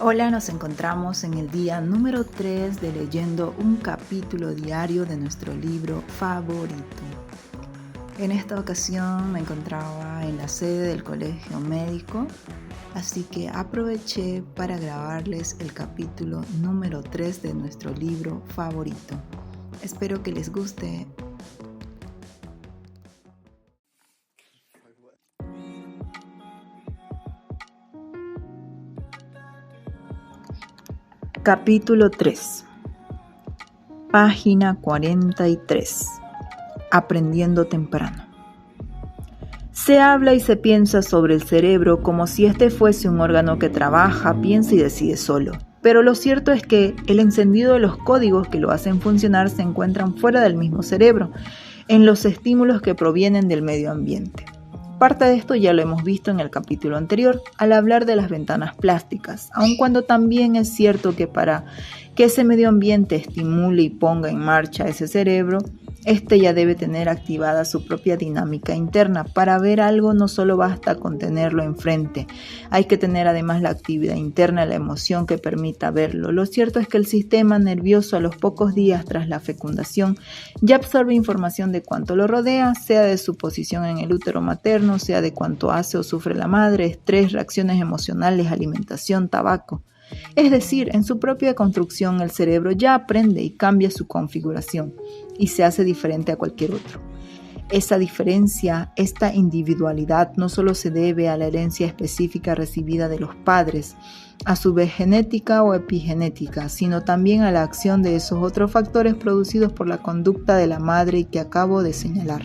Hola, nos encontramos en el día número 3 de leyendo un capítulo diario de nuestro libro favorito. En esta ocasión me encontraba en la sede del colegio médico, así que aproveché para grabarles el capítulo número 3 de nuestro libro favorito. Espero que les guste. Capítulo 3. Página 43. Aprendiendo temprano. Se habla y se piensa sobre el cerebro como si este fuese un órgano que trabaja, piensa y decide solo. Pero lo cierto es que el encendido de los códigos que lo hacen funcionar se encuentran fuera del mismo cerebro, en los estímulos que provienen del medio ambiente. Parte de esto ya lo hemos visto en el capítulo anterior, al hablar de las ventanas plásticas, aun cuando también es cierto que para que ese medio ambiente estimule y ponga en marcha ese cerebro, este ya debe tener activada su propia dinámica interna. Para ver algo no solo basta con tenerlo enfrente, hay que tener además la actividad interna, la emoción que permita verlo. Lo cierto es que el sistema nervioso a los pocos días tras la fecundación ya absorbe información de cuánto lo rodea, sea de su posición en el útero materno, sea de cuánto hace o sufre la madre, estrés, reacciones emocionales, alimentación, tabaco. Es decir, en su propia construcción el cerebro ya aprende y cambia su configuración y se hace diferente a cualquier otro. Esa diferencia, esta individualidad no solo se debe a la herencia específica recibida de los padres, a su vez genética o epigenética, sino también a la acción de esos otros factores producidos por la conducta de la madre y que acabo de señalar.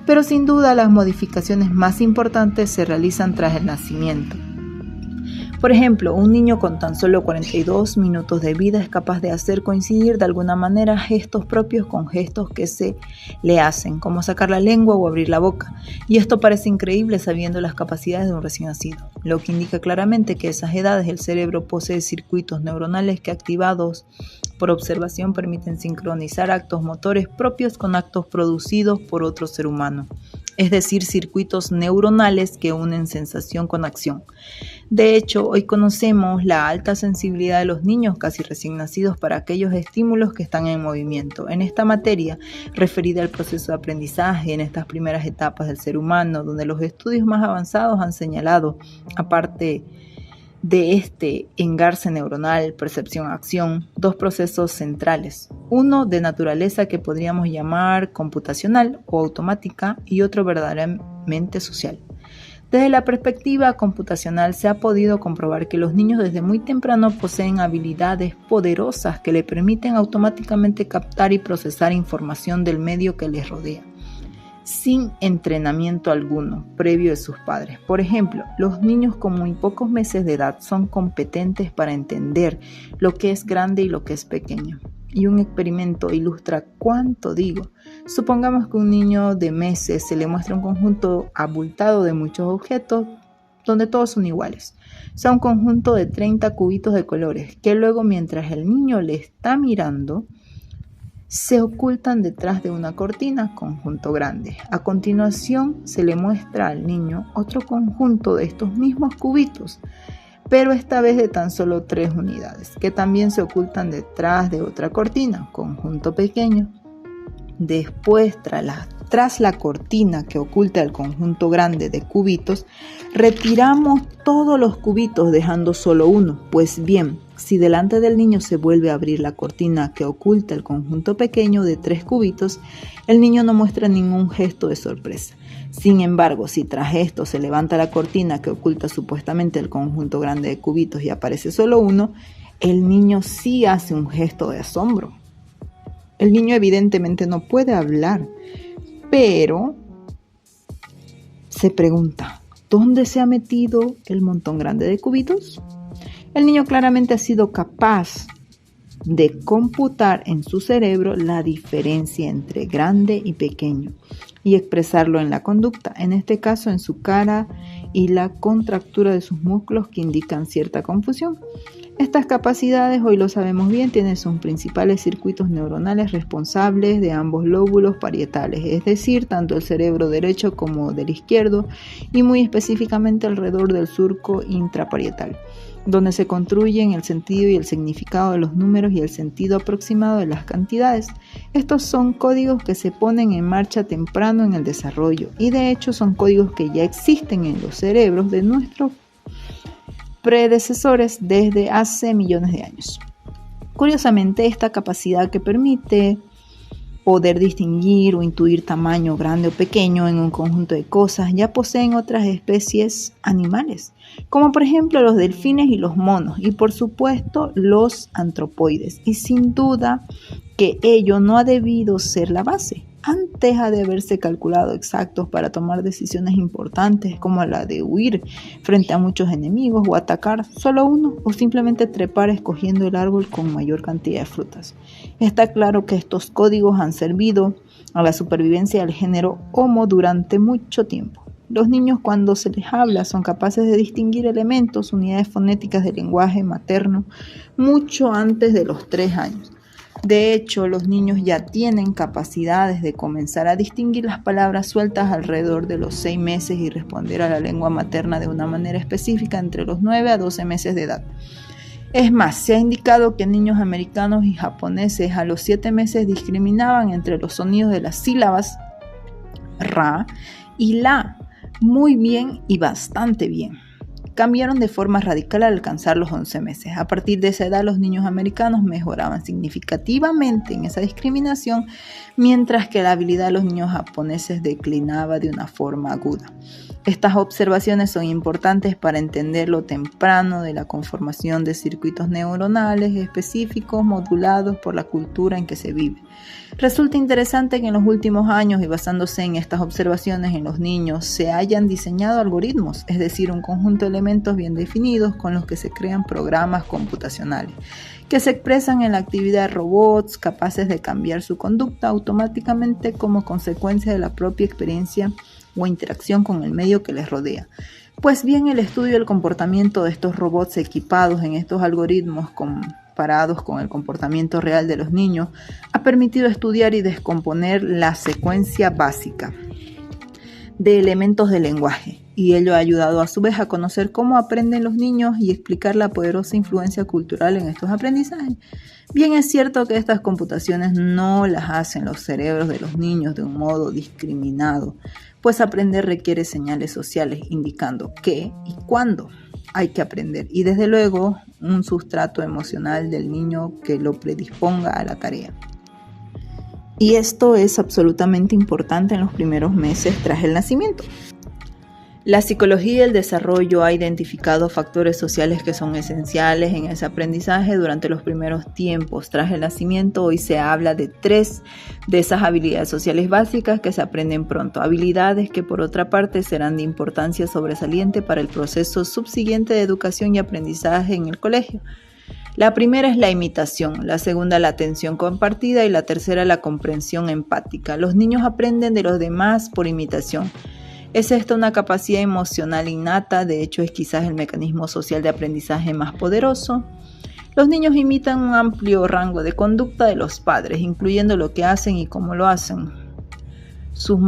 Pero sin duda las modificaciones más importantes se realizan tras el nacimiento. Por ejemplo, un niño con tan solo 42 minutos de vida es capaz de hacer coincidir de alguna manera gestos propios con gestos que se le hacen, como sacar la lengua o abrir la boca. Y esto parece increíble sabiendo las capacidades de un recién nacido, lo que indica claramente que a esas edades el cerebro posee circuitos neuronales que activados por observación permiten sincronizar actos motores propios con actos producidos por otro ser humano. Es decir, circuitos neuronales que unen sensación con acción. De hecho, hoy conocemos la alta sensibilidad de los niños casi recién nacidos para aquellos estímulos que están en movimiento. En esta materia, referida al proceso de aprendizaje en estas primeras etapas del ser humano, donde los estudios más avanzados han señalado, aparte de este engarce neuronal, percepción-acción, dos procesos centrales. Uno de naturaleza que podríamos llamar computacional o automática y otro verdaderamente social. Desde la perspectiva computacional se ha podido comprobar que los niños desde muy temprano poseen habilidades poderosas que le permiten automáticamente captar y procesar información del medio que les rodea, sin entrenamiento alguno previo de sus padres. Por ejemplo, los niños con muy pocos meses de edad son competentes para entender lo que es grande y lo que es pequeño. Y un experimento ilustra cuánto digo. Supongamos que a un niño de meses se le muestra un conjunto abultado de muchos objetos donde todos son iguales. O sea, un conjunto de 30 cubitos de colores que luego, mientras el niño le está mirando, se ocultan detrás de una cortina, conjunto grande. A continuación se le muestra al niño otro conjunto de estos mismos cubitos, pero esta vez de tan solo 3 unidades, que también se ocultan detrás de otra cortina, conjunto pequeño. Después, tras la cortina que oculta el conjunto grande de cubitos, retiramos todos los cubitos dejando solo uno. Pues bien, si delante del niño se vuelve a abrir la cortina que oculta el conjunto pequeño de 3 cubitos, el niño no muestra ningún gesto de sorpresa. Sin embargo, si tras esto se levanta la cortina que oculta supuestamente el conjunto grande de cubitos y aparece solo uno, el niño sí hace un gesto de asombro. El niño evidentemente no puede hablar, pero se pregunta, ¿dónde se ha metido el montón grande de cubitos? El niño claramente ha sido capaz de computar en su cerebro la diferencia entre grande y pequeño y expresarlo en la conducta, en este caso en su cara y la contractura de sus músculos que indican cierta confusión. Estas capacidades, hoy lo sabemos bien, tienen sus principales circuitos neuronales responsables de ambos lóbulos parietales, es decir, tanto el cerebro derecho como del izquierdo y muy específicamente alrededor del surco intraparietal. donde se construyen el sentido y el significado de los números y el sentido aproximado de las cantidades. Estos son códigos que se ponen en marcha temprano en el desarrollo y de hecho son códigos que ya existen en los cerebros de nuestros predecesores desde hace millones de años. Curiosamente, esta capacidad que permite poder distinguir o intuir tamaño grande o pequeño en un conjunto de cosas ya poseen otras especies animales, como por ejemplo los delfines y los monos, y por supuesto los antropoides. Y sin duda que ello no ha debido ser la base. Antes ha de haberse calculado exactos para tomar decisiones importantes como la de huir frente a muchos enemigos o atacar solo uno o simplemente trepar escogiendo el árbol con mayor cantidad de frutas. Está claro que estos códigos han servido a la supervivencia del género Homo durante mucho tiempo. Los niños cuando se les habla son capaces de distinguir elementos, unidades fonéticas del lenguaje materno mucho antes de los 3 años. De hecho, los niños ya tienen capacidades de comenzar a distinguir las palabras sueltas alrededor de los 6 meses y responder a la lengua materna de una manera específica entre los 9 a 12 meses de edad. Es más, se ha indicado que niños americanos y japoneses a los 7 meses discriminaban entre los sonidos de las sílabas ra y la muy bien y bastante bien. Cambiaron de forma radical al alcanzar los 11 meses. A partir de esa edad, los niños americanos mejoraban significativamente en esa discriminación, mientras que la habilidad de los niños japoneses declinaba de una forma aguda. Estas observaciones son importantes para entender lo temprano de la conformación de circuitos neuronales específicos modulados por la cultura en que se vive. Resulta interesante que en los últimos años y basándose en estas observaciones en los niños se hayan diseñado algoritmos, es decir, un conjunto de elementos bien definidos con los que se crean programas computacionales que se expresan en la actividad de robots capaces de cambiar su conducta automáticamente como consecuencia de la propia experiencia o interacción con el medio que les rodea. Pues bien, el estudio del comportamiento de estos robots equipados en estos algoritmos comparados con el comportamiento real de los niños ha permitido estudiar y descomponer la secuencia básica de elementos del lenguaje, y ello ha ayudado a su vez a conocer cómo aprenden los niños y explicar la poderosa influencia cultural en estos aprendizajes. Bien es cierto que estas computaciones no las hacen los cerebros de los niños de un modo discriminado, pues aprender requiere señales sociales indicando qué y cuándo hay que aprender, y desde luego un sustrato emocional del niño que lo predisponga a la tarea. Y esto es absolutamente importante en los primeros meses tras el nacimiento. La psicología del desarrollo ha identificado factores sociales que son esenciales en ese aprendizaje durante los primeros tiempos. Tras el nacimiento, hoy se habla de 3 de esas habilidades sociales básicas que se aprenden pronto. Habilidades que por otra parte serán de importancia sobresaliente para el proceso subsiguiente de educación y aprendizaje en el colegio. La primera es la imitación, la segunda la atención compartida y la tercera la comprensión empática. Los niños aprenden de los demás por imitación. ¿Es esta una capacidad emocional innata? De hecho, es quizás el mecanismo social de aprendizaje más poderoso. Los niños imitan un amplio rango de conducta de los padres, incluyendo lo que hacen y cómo lo hacen, sus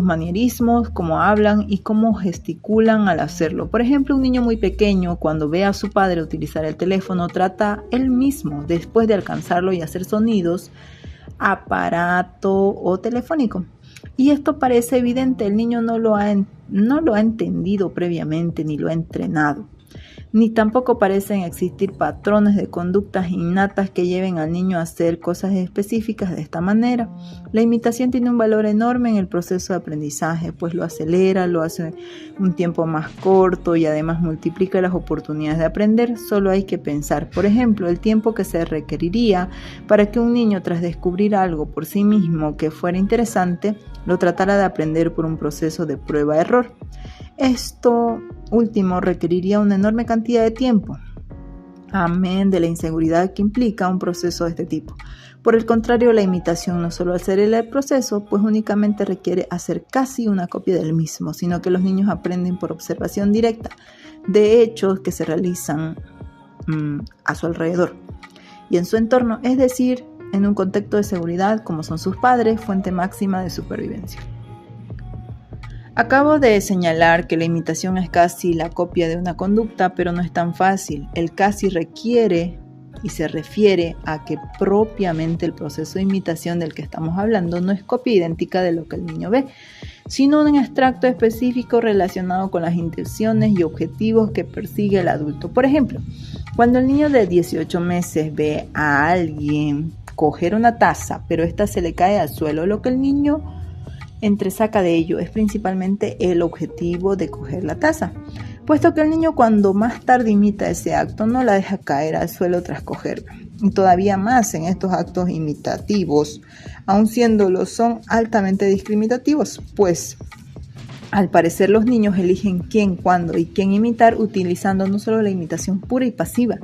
manierismos, cómo hablan y cómo gesticulan al hacerlo. Por ejemplo, un niño muy pequeño, cuando ve a su padre utilizar el teléfono, trata él mismo, después de alcanzarlo y hacer sonidos, aparato o telefónico. Y esto parece evidente, el niño no lo ha entendido previamente ni lo ha entrenado. Ni tampoco parecen existir patrones de conductas innatas que lleven al niño a hacer cosas específicas de esta manera. La imitación tiene un valor enorme en el proceso de aprendizaje, pues lo acelera, lo hace un tiempo más corto y además multiplica las oportunidades de aprender. Solo hay que pensar, por ejemplo, el tiempo que se requeriría para que un niño, tras descubrir algo por sí mismo que fuera interesante, lo tratara de aprender por un proceso de prueba-error. Esto último requeriría una enorme cantidad de tiempo, amén de la inseguridad que implica un proceso de este tipo. Por el contrario, la imitación no solo acelera el proceso, pues únicamente requiere hacer casi una copia del mismo, sino que los niños aprenden por observación directa de hechos que se realizan a su alrededor y en su entorno, es decir, en un contexto de seguridad como son sus padres, fuente máxima de supervivencia. Acabo de señalar que la imitación es casi la copia de una conducta, pero no es tan fácil. El casi requiere y se refiere a que propiamente el proceso de imitación del que estamos hablando no es copia idéntica de lo que el niño ve, sino un extracto específico relacionado con las intenciones y objetivos que persigue el adulto. Por ejemplo, cuando el niño de 18 meses ve a alguien coger una taza, pero ésta se le cae al suelo, lo que el niño entresaca de ello es principalmente el objetivo de coger la taza, puesto que el niño cuando más tarde imita ese acto no la deja caer al suelo tras cogerla. Y todavía más en estos actos imitativos, aun siéndolo son altamente discriminativos, pues al parecer los niños eligen quién, cuándo y quién imitar utilizando no solo la imitación pura y pasiva,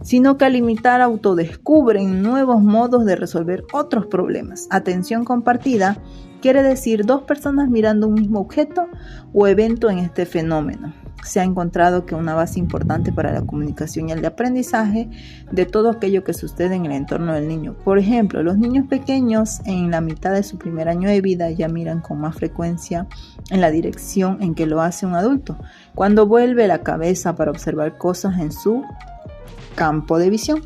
sino que al imitar autodescubren nuevos modos de resolver otros problemas. Atención compartida quiere decir dos personas mirando un mismo objeto o evento en este fenómeno. Se ha encontrado que una base importante para la comunicación y el aprendizaje de todo aquello que sucede en el entorno del niño. Por ejemplo, los niños pequeños en la mitad de su primer año de vida ya miran con más frecuencia en la dirección en que lo hace un adulto, cuando vuelve la cabeza para observar cosas en su campo de visión.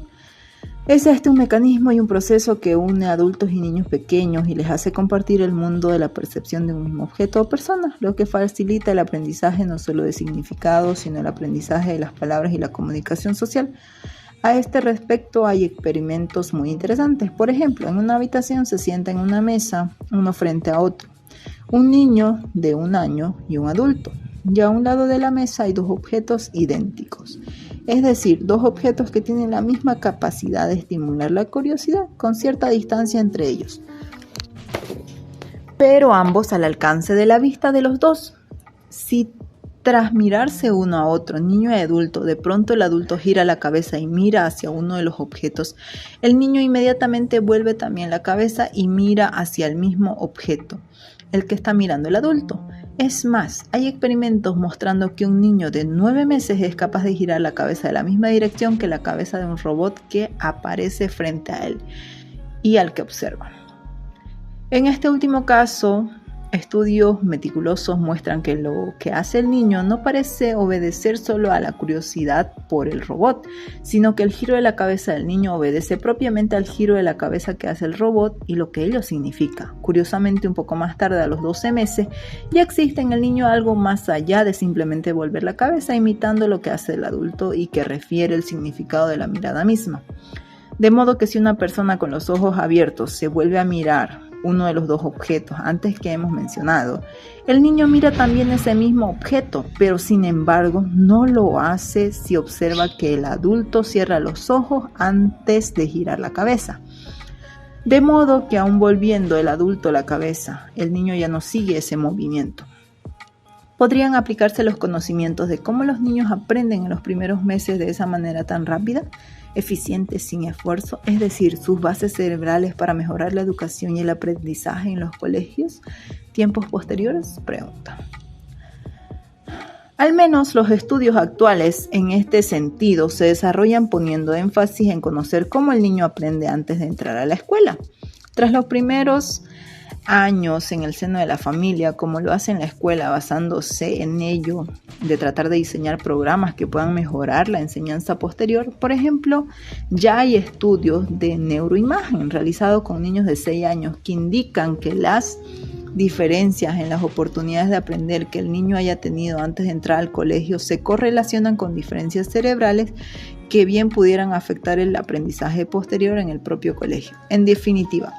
Es un mecanismo y un proceso que une a adultos y niños pequeños y les hace compartir el mundo de la percepción de un mismo objeto o persona, lo que facilita el aprendizaje no solo de significados, sino el aprendizaje de las palabras y la comunicación social. A este respecto hay experimentos muy interesantes. Por ejemplo, en una habitación se sienta en una mesa, uno frente a otro, un niño de 1 año y un adulto. Y a un lado de la mesa hay dos objetos idénticos. Es decir, dos objetos que tienen la misma capacidad de estimular la curiosidad con cierta distancia entre ellos, pero ambos al alcance de la vista de los dos. Si tras mirarse uno a otro, niño y adulto, de pronto el adulto gira la cabeza y mira hacia uno de los objetos, el niño inmediatamente vuelve también la cabeza y mira hacia el mismo objeto, el que está mirando el adulto. Es más, hay experimentos mostrando que un niño de 9 meses es capaz de girar la cabeza de la misma dirección que la cabeza de un robot que aparece frente a él y al que observa. En este último caso, estudios meticulosos muestran que lo que hace el niño no parece obedecer solo a la curiosidad por el robot, sino que el giro de la cabeza del niño obedece propiamente al giro de la cabeza que hace el robot y lo que ello significa. Curiosamente, un poco más tarde, a los 12 meses, ya existe en el niño algo más allá de simplemente volver la cabeza imitando lo que hace el adulto y que refiere el significado de la mirada misma. De modo que si una persona con los ojos abiertos se vuelve a mirar uno de los dos objetos antes que hemos mencionado, el niño mira también ese mismo objeto, pero sin embargo no lo hace si observa que el adulto cierra los ojos antes de girar la cabeza. De modo que aún volviendo el adulto la cabeza, el niño ya no sigue ese movimiento. ¿Podrían aplicarse los conocimientos de cómo los niños aprenden en los primeros meses de esa manera tan rápida, eficiente, sin esfuerzo? Es decir, sus bases cerebrales para mejorar la educación y el aprendizaje en los colegios. ¿Tiempos posteriores? Pregunta. Al menos los estudios actuales en este sentido se desarrollan poniendo énfasis en conocer cómo el niño aprende antes de entrar a la escuela. Tras los primeros años en el seno de la familia, como lo hace en la escuela, basándose en ello de tratar de diseñar programas que puedan mejorar la enseñanza posterior. Por ejemplo, ya hay estudios de neuroimagen realizados con niños de 6 años que indican que las diferencias en las oportunidades de aprender que el niño haya tenido antes de entrar al colegio se correlacionan con diferencias cerebrales que bien pudieran afectar el aprendizaje posterior en el propio colegio. En definitiva,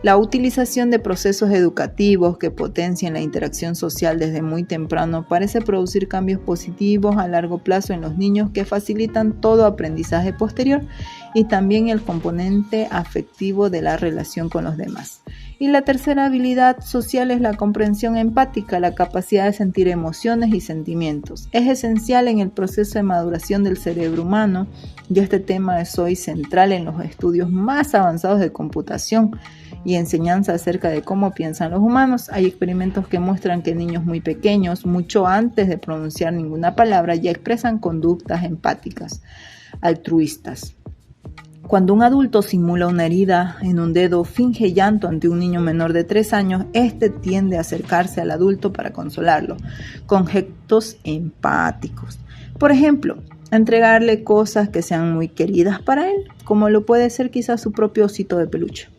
la utilización de procesos educativos que potencian la interacción social desde muy temprano parece producir cambios positivos a largo plazo en los niños que facilitan todo aprendizaje posterior y también el componente afectivo de la relación con los demás. Y la tercera habilidad social es la comprensión empática, la capacidad de sentir emociones y sentimientos. Es esencial en el proceso de maduración del cerebro humano y este tema es hoy central en los estudios más avanzados de computación y enseñanza acerca de cómo piensan los humanos. Hay experimentos que muestran que niños muy pequeños, mucho antes de pronunciar ninguna palabra, ya expresan conductas empáticas, altruistas. Cuando un adulto simula una herida en un dedo o finge llanto ante un niño menor de 3 años, este tiende a acercarse al adulto para consolarlo, con gestos empáticos. Por ejemplo, entregarle cosas que sean muy queridas para él, como lo puede ser quizás su propio osito de peluche.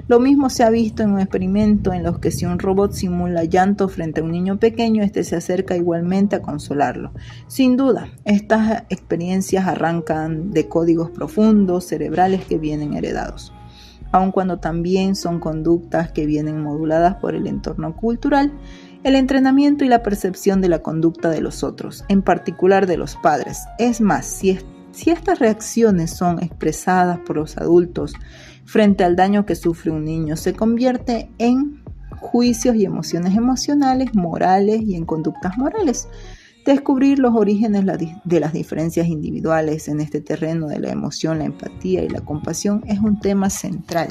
Lo mismo se ha visto en un experimento en los que si un robot simula llanto frente a un niño pequeño, este se acerca igualmente a consolarlo. Sin duda, estas experiencias arrancan de códigos profundos cerebrales que vienen heredados, aun cuando también son conductas que vienen moduladas por el entorno cultural, el entrenamiento y la percepción de la conducta de los otros, en particular de los padres. Es más, si estas reacciones son expresadas por los adultos frente al daño que sufre un niño, se convierte en juicios y emociones emocionales, morales y en conductas morales. Descubrir los orígenes de las diferencias individuales en este terreno de la emoción, la empatía y la compasión es un tema central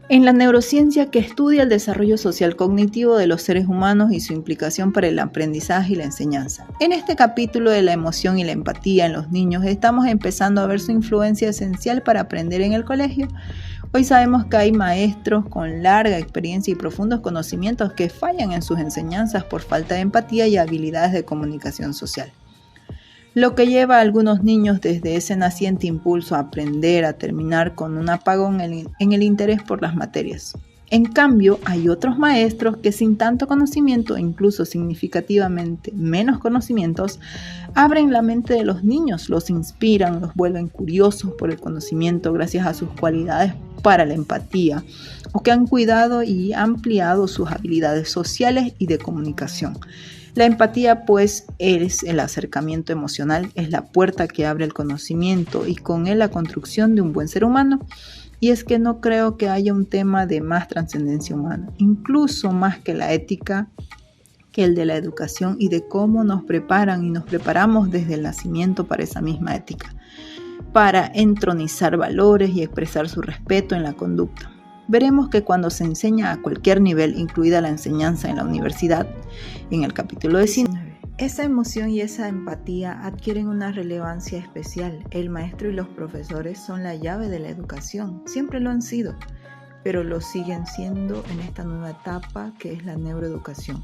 en la neurociencia que estudia el desarrollo social cognitivo de los seres humanos y su implicación para el aprendizaje y la enseñanza. En este capítulo de la emoción y la empatía en los niños estamos empezando a ver su influencia esencial para aprender en el colegio. Hoy sabemos que hay maestros con larga experiencia y profundos conocimientos que fallan en sus enseñanzas por falta de empatía y habilidades de comunicación social, lo que lleva a algunos niños desde ese naciente impulso a aprender a terminar con un apagón en el interés por las materias. En cambio, hay otros maestros que sin tanto conocimiento e incluso significativamente menos conocimientos, abren la mente de los niños, los inspiran, los vuelven curiosos por el conocimiento gracias a sus cualidades para la empatía, o que han cuidado y ampliado sus habilidades sociales y de comunicación. La empatía, pues, es el acercamiento emocional, es la puerta que abre el conocimiento y con él la construcción de un buen ser humano. Y es que no creo que haya un tema de más trascendencia humana, incluso más que la ética, que el de la educación y de cómo nos preparan y nos preparamos desde el nacimiento para esa misma ética, para entronizar valores y expresar su respeto en la conducta. Veremos que cuando se enseña a cualquier nivel, incluida la enseñanza en la universidad, en el capítulo 19, esa emoción y esa empatía adquieren una relevancia especial. El maestro y los profesores son la llave de la educación, siempre lo han sido, pero lo siguen siendo en esta nueva etapa que es la neuroeducación.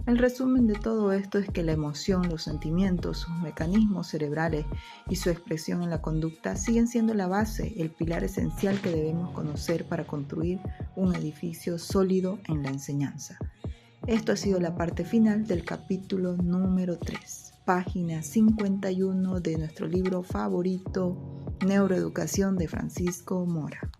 El resumen de todo esto es que la emoción, los sentimientos, sus mecanismos cerebrales y su expresión en la conducta siguen siendo la base, el pilar esencial que debemos conocer para construir un edificio sólido en la enseñanza. Esto ha sido la parte final del capítulo número 3, página 51 de nuestro libro favorito, Neuroeducación de Francisco Mora.